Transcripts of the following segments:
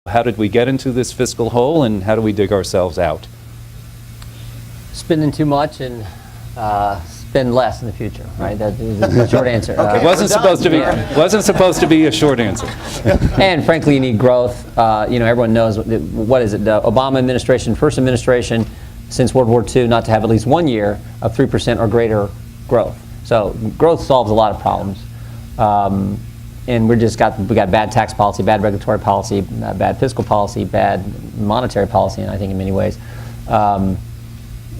How did we get into this fiscal hole, and how do we dig ourselves out? Spending too much and spend less in the future, right? That is the short answer. It wasn't supposed to be a short answer. And frankly, you need growth. Everyone knows what is it? The Obama administration, first administration since World War II, not to have at least 1 year of 3% or greater growth. So growth solves a lot of problems. And we got bad tax policy, bad regulatory policy, bad fiscal policy, bad monetary policy, and I think in many ways.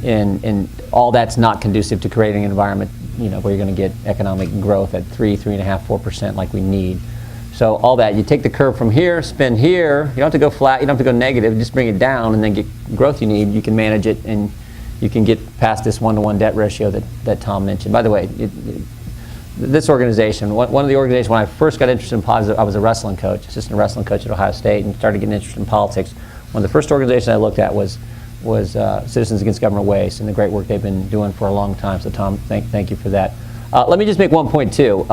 And all that's not conducive to creating an environment, where you're going to get economic growth at 3.5%, 4% like we need. So all that, you take the curve from here, spend here. You don't have to go flat, you don't have to go negative, just bring it down and then get growth you need. You can manage it and you can get past this 1-to-1 debt ratio that Tom mentioned. By the way, this organization, one of the organizations, when I first got interested in politics, I was a wrestling coach, assistant wrestling coach at Ohio State, and started getting interested in politics. One of the first organizations I looked at was Citizens Against Government Waste, and the great work they've been doing for a long time. So Tom, thank you for that. Let me just make one point too.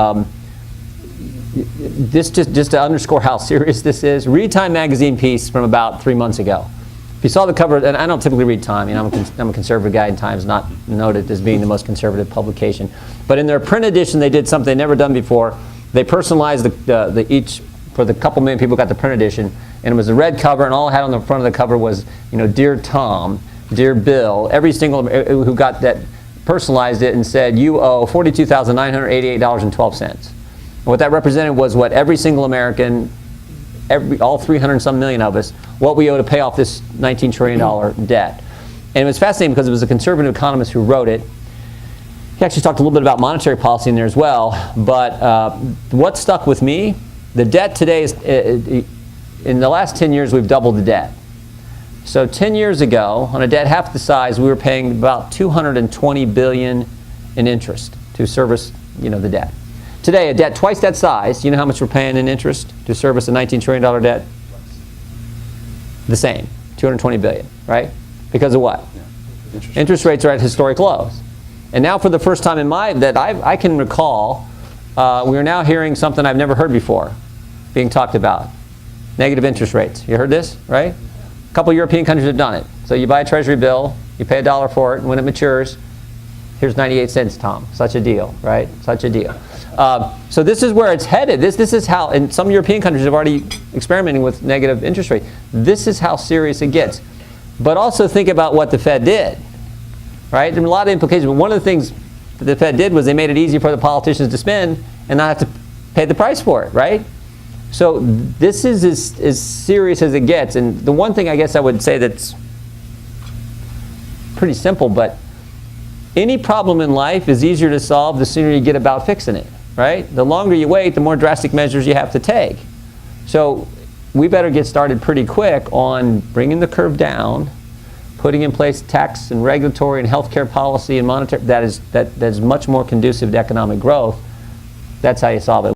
This just to underscore how serious this is. Read Time magazine piece from about 3 months ago. If you saw the cover, and I don't typically read Time, I'm a conservative guy, and Time's not noted as being the most conservative publication. But in their print edition, they did something they'd never done before. They personalized each, for the couple million people who got the print edition, and it was a red cover, and all it had on the front of the cover was, Dear Tom, Dear Bill, every single who got that personalized it and said, you owe $42,988.12. What that represented was what every single American, all 300 and some million of us, what we owe to pay off this $19 trillion debt. And it was fascinating because it was a conservative economist who wrote it. He actually talked a little bit about monetary policy in there as well. But what stuck with me, the debt today is, in the last 10 years, we've doubled the debt. So 10 years ago, on a debt half the size, we were paying about $220 billion in interest to service, the debt. Today, a debt twice that size, you know how much we're paying in interest to service a $19 trillion debt? The same, $220 billion, right? Because of what? Interest rates are at historic lows. And now for the first time in I can recall, we are now hearing something I've never heard before being talked about. Negative interest rates. You heard this, right? A couple European countries have done it. So you buy a treasury bill, you pay $1 for it, and when it matures, here's 98 cents, Tom. Such a deal, right? Such a deal. So this is where it's headed. This is how, and some European countries have already experimenting with negative interest rate. This is how serious it gets. But also think about what the Fed did, right? There are a lot of implications, but one of the things that the Fed did was they made it easy for the politicians to spend and not have to pay the price for it, right? So this is as serious as it gets. And the one thing I guess I would say that's pretty simple, but any problem in life is easier to solve the sooner you get about fixing it, right? The longer you wait, the more drastic measures you have to take. So we better get started pretty quick on bringing the curve down, putting in place tax and regulatory and healthcare policy and monetary that is much more conducive to economic growth. That's how you solve it.